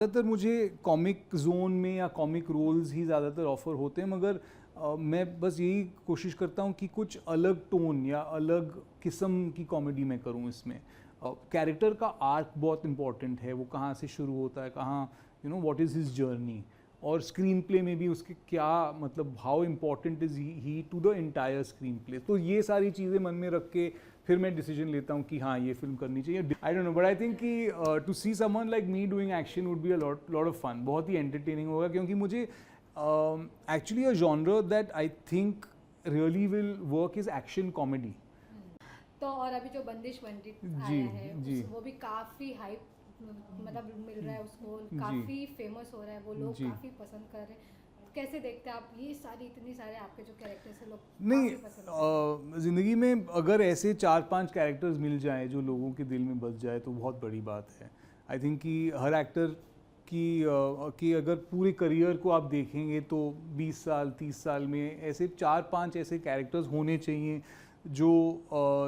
ज़्यादातर मुझे comic zone में या कॉमिक रोल्स ही ज़्यादातर ऑफ़र होते हैं, मगर मैं बस यही कोशिश करता हूँ कि कुछ अलग टोन या अलग किस्म की कॉमेडी मैं करूँ इसमें। कैरेक्टर का आर्क बहुत इम्पॉर्टेंट है, वो कहाँ से शुरू होता है, कहाँ व्हाट इज़ हिज जर्नी, और स्क्रीन प्ले में भी उसके क्या मतलब how important is he to the entire screenplay. तो ये सारी चीज़ें मन में रख के फिर मैं डिसीजन लेता हूँ कि हाँ ये फिल्म करनी चाहिए। I don't know, but I think कि to see someone like me doing action would be a lot of fun. बहुत ही एंटरटेनिंग होगा, क्योंकि मुझे actually a genre that I think really will work is action comedy. तो और अभी जो बंदिश बनडिट जी, आया है जी। वो भी काफ़ी हाइप मतलब मिल रहा है उसको, जी। काफ़ी फेमस हो रहा है, वो लोग जी। काफ़ी पसंद कर रहे हैं। कैसे देखते हैं आप ये सारी इतनी सारे आपके जो कैरेक्टर्स है लोग नहीं, काफ़ी पसंद कर रहे हैं? ज़िंदगी में अगर ऐसे 4-5 कैरेक्टर्स मिल जाएं जो लोगों के दिल में बस जाए तो बहुत बड़ी बात है। आई थिंक कि हर एक्टर की अगर पूरे करियर को आप देखेंगे तो 20 साल 30 साल में ऐसे 4-5 ऐसे कैरेक्टर्स होने चाहिए जो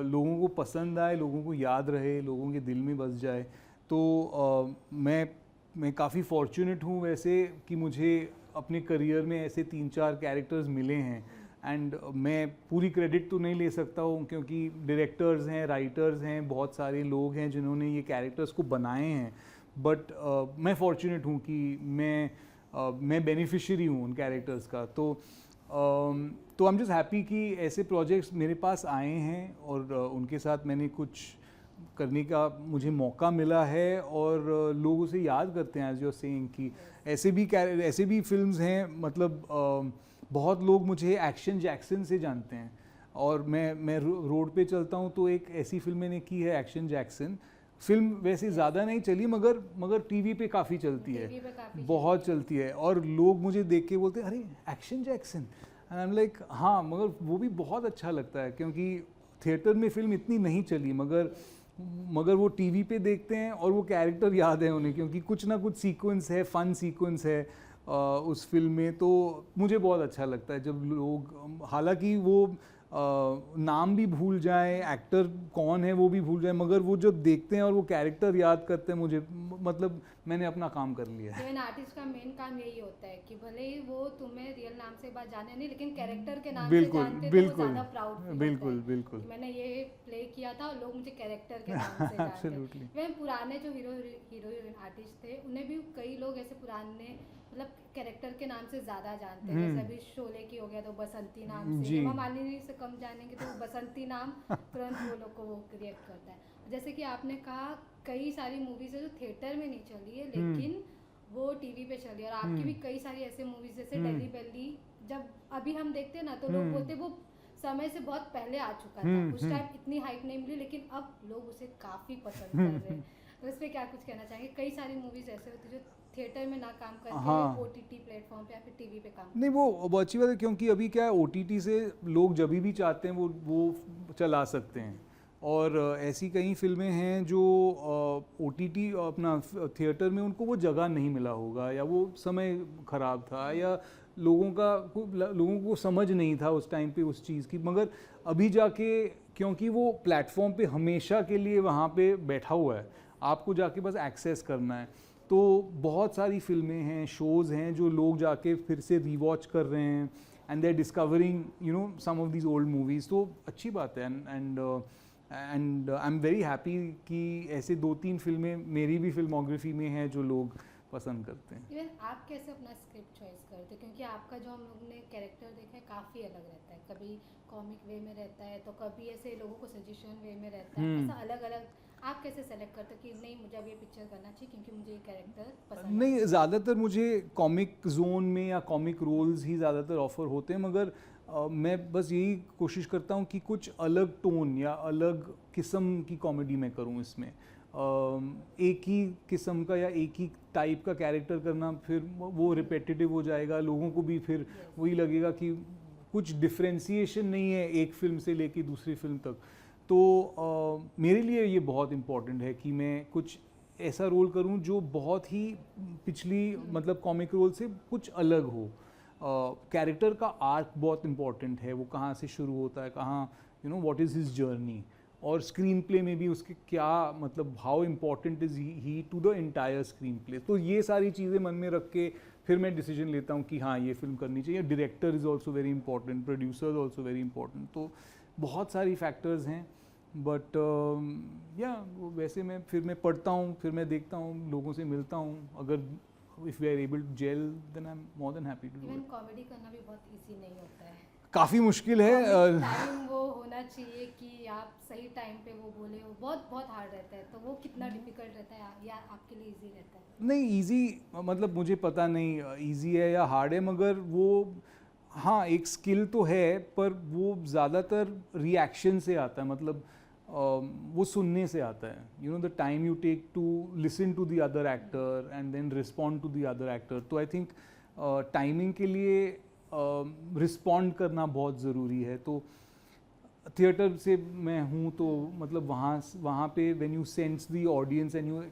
लोगों को पसंद आए, लोगों को याद रहे, लोगों के दिल में बस जाए। तो मैं काफ़ी फॉर्चुनेट हूँ वैसे कि मुझे अपने करियर में ऐसे 3-4 कैरेक्टर्स मिले हैं। एंड मैं पूरी क्रेडिट तो नहीं ले सकता हूँ, क्योंकि डायरेक्टर्स हैं, राइटर्स हैं, बहुत सारे लोग हैं जिन्होंने ये कैरेक्टर्स को बनाए हैं। बट मैं फॉर्चुनेट हूँ कि मैं बेनिफिशियरी हूँ उन कैरेक्टर्स का। तो आई एम जस्ट हैप्पी कि ऐसे प्रोजेक्ट्स मेरे पास आए हैं और उनके साथ मैंने कुछ करने का मुझे मौका मिला है, और लोग उसे याद करते हैं एज यू आर सेइंग कि ऐसे भी फिल्म्स हैं। मतलब बहुत लोग मुझे एक्शन जैक्सन से जानते हैं, और मैं रोड पे चलता हूँ तो एक ऐसी फिल्म मैंने की है एक्शन जैक्सन। फिल्म वैसे ज़्यादा नहीं चली, मगर टीवी पे काफ़ी चलती है, टीवी पे काफ़ी बहुत चलती है, और लोग मुझे देख के बोलते हैं अरे action Jackson, and I am like हाँ, मगर वो भी बहुत अच्छा लगता है, क्योंकि थिएटर में फिल्म इतनी नहीं चली, मगर वो टीवी पे देखते हैं और वो कैरेक्टर याद है उन्हें, क्योंकि कुछ ना कुछ सीक्वेंस है, फन सीक्वेंस है उस फिल्म में। तो मुझे बहुत अच्छा लगता है जब लोग, हालांकि वो नाम भी भूल जाएं, एक्टर कौन है वो भी भूल जाएं, मगर वो जब देखते हैं और वो कैरेक्टर याद करते हैं, मुझे मतलब मैंने अपना काम कर लिया है। इवन आर्टिस्ट का मेन काम यही होता है कि भले ही वो तुम्हें रियल नाम से बात जाने नहीं, लेकिन कैरेक्टर के नाम से बिल्कुल जानते तो वो बिल्कुल ज़्यादा प्राउड फील बिल्कुल होता है बिल्कुल कि मैंने ये प्ले किया था और लोग मुझे कैरेक्टर के नाम से जानते हैं। एब्सोल्युटली। वह पुराने जो हीरोइन आर्टिस्ट थे उन्हें भी कई लोग ऐसे पुराने मतलब कैरेक्टर के नाम से ज़्यादा जानते हैं। जैसे अभी शोले की हो गया तो बसंती नाम से, जी। हेमा मालिनी से कम जानेंगे तो बसंती नाम तुरंत वो लोग को वो रिएक्ट करता है। जैसे कि आपने कहा कई सारी मूवीज़ है जो थिएटर में नहीं चली है लेकिन वो टीवी पे चली, और आपकी भी कई सारी ऐसे मूवीज जैसे दिल्ली बेली, जब अभी हम देखते हैं ना तो लोग बोलते वो समय से बहुत पहले आ चुका था, उस टाइम इतनी हाइप नहीं मिली, लेकिन अब लोग उसे काफ़ी पसंद कर रहे हैं। तो इस पर क्या कुछ कहना चाहेंगे? कई सारी मूवीज ऐसे होती है जो थिएटर में ना काम करके हाँ। ओटीटी प्लेटफॉर्म पे या फिर टीवी पे काम नहीं, वो अच्छी बात है, क्योंकि अभी क्या है, ओटीटी से लोग जब भी चाहते हैं वो चला सकते हैं, और ऐसी कई फिल्में हैं जो ओटीटी अपना थिएटर में उनको वो जगह नहीं मिला होगा, या वो समय ख़राब था, या लोगों को समझ नहीं था उस टाइम पे उस चीज़ की, मगर अभी जाके क्योंकि वो प्लेटफॉर्म पे हमेशा के लिए वहाँ पे बैठा हुआ है, आपको जाके बस एक्सेस करना है। तो बहुत सारी फिल्में हैं, शोज़ हैं जो लोग जाके फिर से रीवॉच कर रहे हैं, and they are discovering some of these old movies. तो अच्छी बात है, and I am very happy कि ऐसे 2-3 फिल्में मेरी भी फिल्मोग्राफी में हैं जो लोग पसंद करते हैं। इवन आप कैसे अपना स्क्रिप्ट चॉइस करते हैं? क्योंकि आपका जो हम लोग ने कैरेक्टर देखा है काफ़ी अलग रहता है, कभी कॉमिक वे में रहता है तो कभी ऐसे लोगों को सजेशन वे में रहता है, ऐसा अलग अलग। आप कैसे सेलेक्ट करते हो कि नहीं मुझे अब ये पिक्चर करना चाहिए क्योंकि मुझे ये कैरेक्टर पसंद नहीं, है? ज़्यादातर मुझे कॉमिक जोन में या कॉमिक रोल्स ही ज़्यादातर ऑफ़र होते हैं, मगर मैं बस यही कोशिश करता हूँ कि कुछ अलग टोन या अलग किस्म की कॉमेडी मैं करूँ इसमें। एक ही किस्म का या एक ही टाइप का कैरेक्टर करना फिर वो रिपेटिटिव हो जाएगा, लोगों को भी फिर वही लगेगा कि कुछ डिफ्रेंसिएशन नहीं है एक फिल्म से लेके दूसरी फिल्म तक। तो मेरे लिए ये बहुत इम्पॉर्टेंट है कि मैं कुछ ऐसा रोल करूं जो बहुत ही पिछली मतलब कॉमिक रोल से कुछ अलग हो। कैरेक्टर का आर्क बहुत इम्पॉर्टेंट है, वो कहाँ से शुरू होता है, कहाँ व्हाट इज़ हिज जर्नी, और स्क्रीन प्ले में भी उसके क्या मतलब how important is he to the entire screenplay. तो ये सारी चीज़ें मन में रख के फिर मैं डिसीजन लेता हूँ कि हाँ ये फिल्म करनी चाहिए। Director is also very important, producer is also very important. तो बहुत सारी फैक्टर्स हैं, बट या वैसे मैं पढ़ता हूँ, फिर मैं देखता हूँ, लोगों से मिलता हूँ। अगर if we are able to gel then I am more than happy to do even it. Comedy करना भी बहुत इजी नहीं होता है, काफ़ी मुश्किल है। टाइम वो होना चाहिए कि आप सही टाइम पे वो बोले, वो बहुत बहुत हार्ड रहता है। तो वो कितना डिफिकल्ट रहता है या आपके लिए इजी रहता है? नहीं इजी मतलब मुझे पता नहीं इजी है या हार्ड है, मगर वो हाँ एक स्किल तो है, पर वो ज़्यादातर रिएक्शन से आता है। मतलब वो सुनने से आता है। You know the time you take to listen to the other actor and then respond to the other actor. तो आई थिंक टाइमिंग के लिए रिस्पॉन्ड करना बहुत ज़रूरी है। तो थिएटर से मैं हूँ तो मतलब वहाँ पे when you sense the audience and you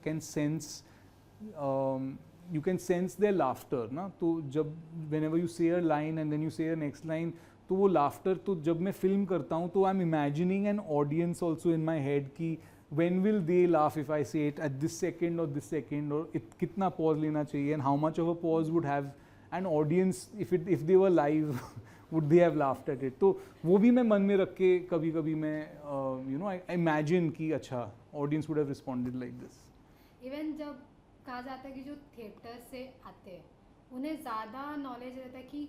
can sense their laughter ना, तो जब whenever you say a line and then you say a next line, तो वो लाफ्टर, तो जब मैं फिल्म करता हूँ तो I am imagining an audience also in my head कि when will they laugh if I say it at this second or this second, और कितना पॉज लेना चाहिए and how much of a pause would have an audience if they were live would they have laughed at it। तो वो भी मैं मन में रख के कभी कभी मैं I imagine कि अच्छा audience would have responded like this। Even जब कहा जाता है कि जो थिएटर से आते हैं उन्हें ज़्यादा नॉलेज रहता है कि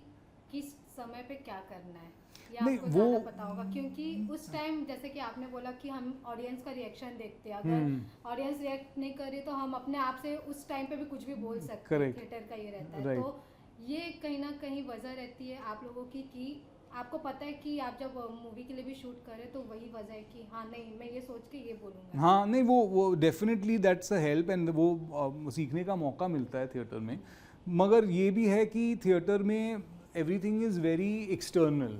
किस समय पे क्या करना है, या नहीं, आपको वो ज़्यादा पता होगा क्योंकि उस टाइम जैसे कि आपने बोला कि हम ऑडियंस का रिएक्शन देखते हैं। अगर ऑडियंस रिएक्ट नहीं करे तो हम अपने आप से उस टाइम पे भी कुछ भी बोल सकते हैं। Correct। थिएटर का ये रहता है। Right। तो ये कहीं ना कहीं वजह रहती है आप लोगों की कि आपको पता है कि आप जब मूवी के लिए भी शूट करें तो वही वजह है कि हाँ नहीं मैं ये सोच के ये बोलूँगा। हाँ नहीं वो definitely that's a help and वो सीखने का मौका मिलता है थिएटर में। मगर ये भी है कि थिएटर में everything is very external.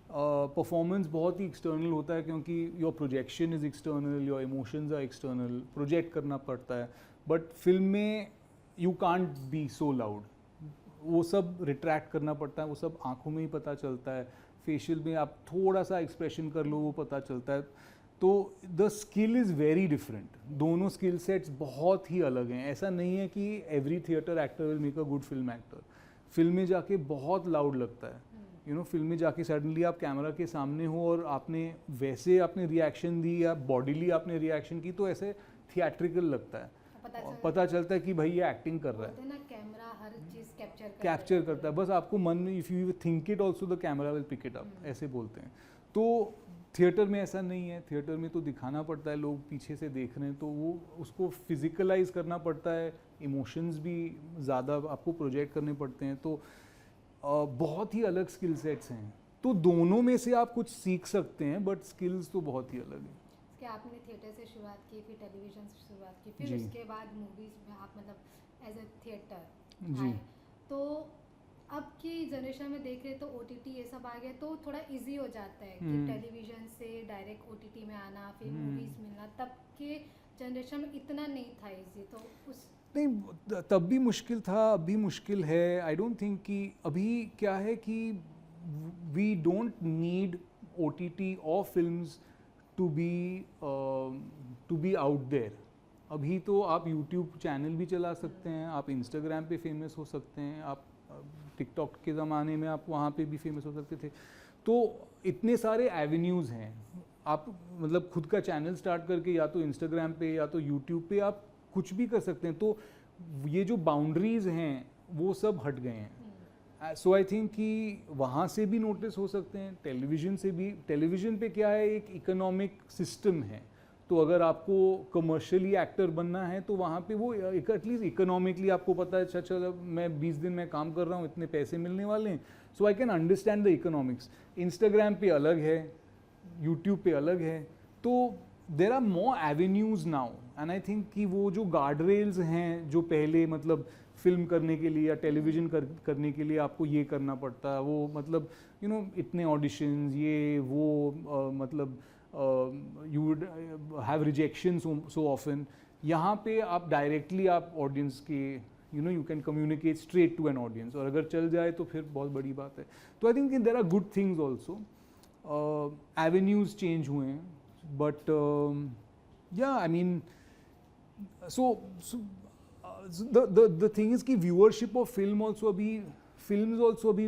Performance बहुत ही एक्सटर्नल होता है क्योंकि your projection is external, your emotions are external, project करना पड़ता है। बट फिल्म में you can't be so loud, वो सब रिट्रैक्ट करना पड़ता है, वो सब आंखों में ही पता चलता है। फेशियल में आप थोड़ा सा एक्सप्रेशन कर लो वो पता चलता है। तो the skill is very different. दोनों स्किल सेट्स बहुत ही अलग हैं। ऐसा नहीं है कि every theatre actor will make a good film actor. Film में जाके बहुत लाउड लगता है। यू नो फिल्म में जाके सडनली आप कैमरा के सामने हो और आपने वैसे आपने रिएक्शन दी या बॉडीली आपने रिएक्शन की तो ऐसे थिएट्रिकल लगता है। पता चलता है कि भाई ये एक्टिंग कर रहा है। ना कैमरा हर चीज कैप्चर करता है, बस आपको मन में if you think it also the camera will pick it up, ऐसे बोलते हैं। तो थिएटर में ऐसा नहीं है। थिएटर में तो दिखाना पड़ता है, लोग पीछे से देख रहे हैं तो वो उसको फिजिकलाइज करना पड़ता है। इमोशंस भी ज़्यादा आपको प्रोजेक्ट करने पड़ते हैं। तो बहुत ही अलग स्किल सेट्स हैं। तो दोनों में से आप कुछ सीख सकते हैं, बट स्किल्स तो बहुत ही अलग हैं। कि आपने थिएटर से शुरुआत की, फिर टेलीविज़न से शुरुआत की, फिर उसके बाद मूवीज़ में आप मतलब एज ए थिएटर जी। तो अब की जनरेशन में देख रहे तो OTT ये सब आ गया तो थोड़ा इजी हो जाता है कि टेलीविज़न से डायरेक्ट OTT में आना, फिर मूवीज़ मिलना। तब के जनरेशन में इतना नहीं था इजी। तो उस नहीं तब भी मुश्किल था, अभी मुश्किल है। आई डोंट थिंक कि अभी क्या है कि वी डोंट नीड OTT और films to be out there. अभी तो आप यूट्यूब चैनल भी चला सकते हैं, आप इंस्टाग्राम पे फेमस हो सकते हैं, आप टिकटॉक के ज़माने में आप वहाँ पे भी फेमस हो सकते थे। तो इतने सारे एवेन्यूज़ हैं। आप मतलब खुद का चैनल स्टार्ट करके या तो इंस्टाग्राम पे या तो यूट्यूब पे आप कुछ भी कर सकते हैं। तो ये जो बाउंड्रीज़ हैं वो सब हट गए हैं। सो आई थिंक कि वहाँ से भी नोटिस हो सकते हैं, टेलीविज़न से भी। टेलीविज़न पे क्या है, एक इकोनॉमिक सिस्टम है। तो अगर आपको कमर्शियली एक्टर बनना है तो वहाँ पे वो एटलीस्ट इकोनॉमिकली आपको पता है, अच्छा मैं 20 दिन में काम कर रहा हूँ, इतने पैसे मिलने वाले हैं। So I can understand the economics. Instagram पे अलग है, यूट्यूब पे अलग है। तो there are more avenues now and I think कि वो जो गार्ड रेल्स हैं जो पहले मतलब फिल्म करने के लिए या टेलीविज़न करने के लिए आपको ये करना पड़ता है, वो मतलब यू नो इतने ऑडिशंस ये वो मतलब you would have rejection so often. यहाँ पे आप डायरेक्टली आप ऑडियंस के you can communicate straight to an audience, और अगर चल जाए तो फिर बहुत बड़ी बात है। तो I think there are good things also. Avenues change हुए हैं। but yeah, I mean, so the thing is कि viewership of film also अभी films also अभी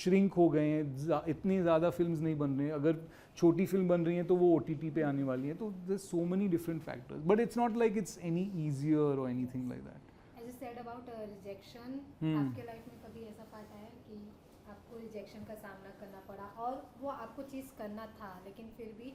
shrink हो गए हैं, इतनी ज़्यादा films नहीं बन रही हैं. अगर छोटी फिल्म बन रही हैं तो वो OTT पे आने वाली हैं, तो there's so many different factors, but it's not like it's any easier or anything like that. As you said about rejection, आपके लाइफ में कभी ऐसा पार्ट आया कि आपको रिजेक्शन का सामना करना पड़ा और वो आपको चीज़ करना था लेकिन फिर भी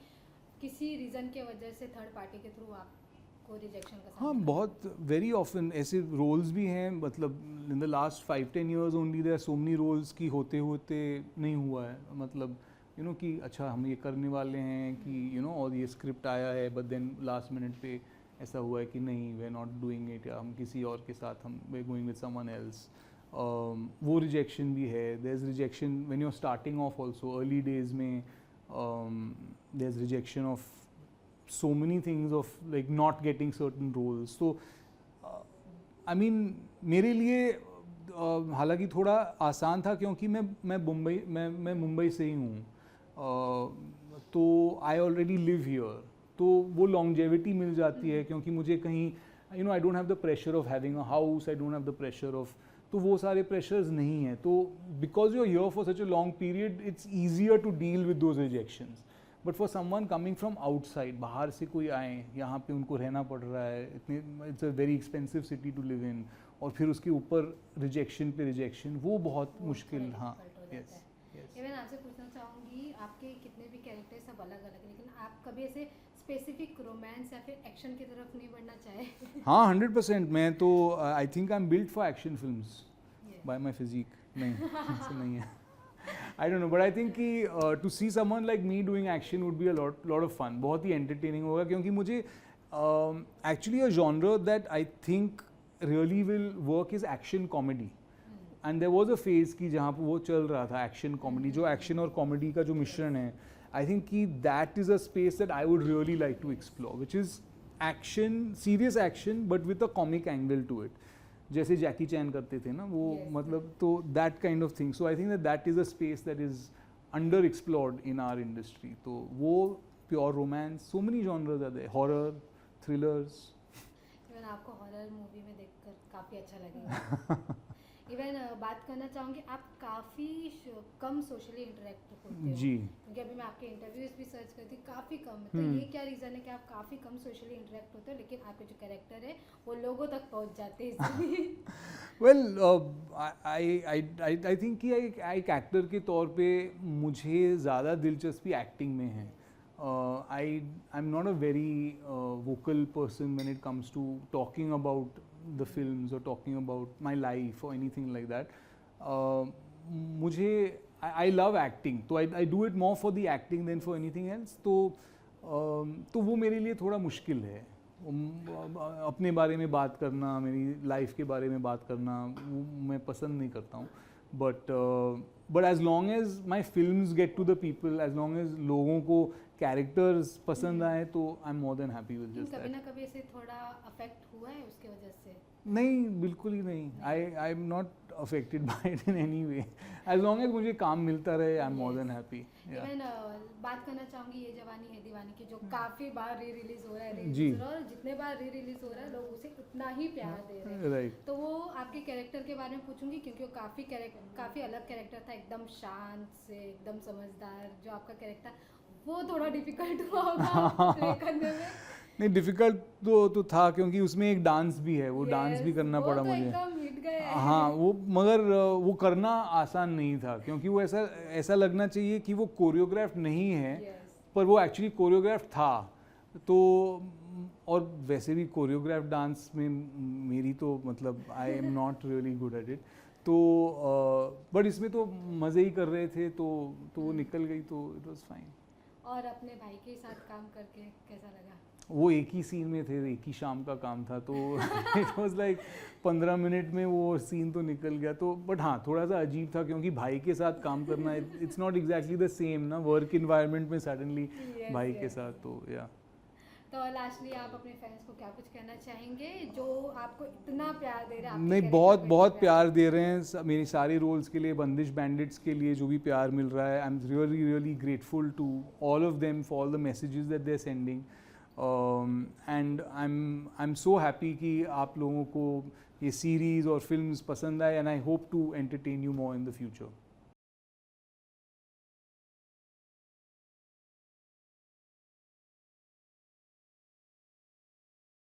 किसी रीज़न के वजह से थर्ड पार्टी के थ्रू आपको रिजेक्शन का हाँ, सामना बहुत वेरी ऑफन ऐसे रोल्स भी हैं, मतलब in the last 5-10 years only there are so many roles की होते होते नहीं हुआ है, मतलब यू नो कि अच्छा हम ये करने वाले हैं कि यू नो और ये स्क्रिप्ट आया है, बट देन लास्ट मिनट पे ऐसा हुआ है कि नहीं, we are not doing it, या हम किसी और के साथ हम we are going with someone else. वो रिजेक्शन भी है. There is rejection when you are starting off also, early days में there is rejection of so many things, of like not getting certain roles. So I mean, मेरे लिए हालांकि थोड़ा आसान था क्योंकि मैं मुंबई से ही हूँ, तो आई ऑलरेडी लिव हियर, तो वो लॉन्जेविटी मिल जाती है क्योंकि मुझे कहीं you know I don't have the pressure of having a house, I don't have the pressure of, तो वो सारे प्रेशर्स नहीं है. तो because you are here for such a long period, it's easier to deal with those rejections. But for someone coming from outside, बाहर से कोई आए, यहाँ पे उनको रहना पड़ रहा है, इतनी it's a very expensive city to live in, और फिर उसके ऊपर रिजेक्शन पे रिजेक्शन, वो बहुत मुश्किल. हाँ, यस. इवन आपसे पूछना चाहूँगी, आपके कितने भी कैरेक्टर सब अलग अलग, लेकिन आप कभी ऐसे स्पेसिफिक रोमांस या फिर एक्शन की तरफ नहीं बढ़ना चाहे? हाँ, 100%. मैं तो I think I am built for action films by my physique. नहीं, ऐसा नहीं है. I don't know, but I think कि to see someone like me doing action would be a lot of fun. बहुत ही entertaining होगा क्योंकि मुझे actually a genre that I think really will work is action comedy. And there was a phase कि जहाँ पर वो चल रहा था action comedy, जो action और comedy का जो मिश्रण है, I think कि that is a space that I would really like to explore, which is action, serious action, but with a comic angle to it. जैसे जैकी चैन करते थे ना वो, मतलब तो that kind of thing. So I think that is a space that is under explored in our industry. तो वो pure romance, so many genres are there, horror, thrillers. Even आपको हॉरर मूवी में देखकर काफ़ी अच्छा लगेगा. इवन बात करना चाहूँगी, आप काफ़ी कम सोशली इंटरेक्ट होते हो जी, क्योंकि अभी मैं आपके इंटरव्यूज भी सर्च करती हूँ, काफ़ी कम है. तो ये क्या रीज़न है कि आप काफ़ी कम सोशली इंटरेक्ट होते हो लेकिन आपके जो कैरेक्टर है वो लोगों तक पहुँच जाते हैं इसलिए? वेल आई थिंक कि एक एक्टर के तौर पे मुझे ज़्यादा दिलचस्पी एक्टिंग में है. I am not a very vocal person when it comes to talking about the films or talking about my life or anything like that. मुझे I love acting, तो I do it more for the acting than for anything else. तो वो मेरे लिए थोड़ा मुश्किल है. अपने बारे में बात करना, मेरी लाइफ के बारे में बात करना, वो मैं पसंद नहीं करता हूँ. but as long as my films get to the people, as long as लोगों को कैरेक्टर्स पसंद आए, तो आई am more than happy with just that. कभी ना कभी ऐसे थोड़ा अफेक्ट हुआ है उसके वजह से? नहीं, बिल्कुल ही नहीं. I am not affected by it in any way. As long as मुझे काम मिलता रहे, I am more than happy. Even बात करना चाहूँगी ये जवानी है दीवानी की, जो काफ़ी बार री रिलीज हो रहा है, और जितने बार री रिलीज हो रहा है लोग उसे उतना ही प्यार दे रहे हैं. राइट. तो वो आपके कैरेक्टर के बारे में पूछूंगी क्योंकि वो काफ़ी अलग कैरेक्टर था, एकदम शांत से एकदम समझदार. जो आपका कैरेक्टर वो थोड़ा डिफिकल्ट हुआ होगा प्ले करने में? नहीं, डिफिकल्ट तो था क्योंकि उसमें एक डांस भी है, वो डांस भी करना पड़ा मुझे. एकदम हिट गए. हाँ, वो मगर वो करना आसान नहीं था क्योंकि वो ऐसा लगना चाहिए कि वो कोरियोग्राफ नहीं है, पर वो एक्चुअली कोरियोग्राफ था. तो और वैसे भी कोरियोग्राफ डांस में मेरी तो मतलब आई am not really good at it. तो बट इसमें तो मज़े ही कर रहे थे, तो निकल गई, तो इट वाज फाइन. और अपने भाई के साथ काम करके कैसा लगा? वो एक ही सीन में थे, एक ही शाम का काम था, तो इट वाज लाइक 15 मिनट में वो सीन तो निकल गया. तो बट हाँ, थोड़ा सा अजीब था क्योंकि भाई के साथ काम करना it's not exactly the same ना, वर्क इन्वायरमेंट में सडनली भाई के साथ. तो या तो लास्टली आप अपने फैंस को क्या कुछ कहना चाहेंगे जो आपको इतना प्यार दे रहे हैं, आपके नहीं, character बहुत को बहुत इतना प्यार दे रहे हैं मेरी सारी रोल्स के लिए, बंदिश बैंडिट्स के लिए जो भी प्यार मिल रहा है, I am really really grateful to all of them for all the messages that they are sending, and I am so happy कि आप लोगों को ये सीरीज़ और फिल्म्स पसंद आए, and I hope to entertain you more in the future.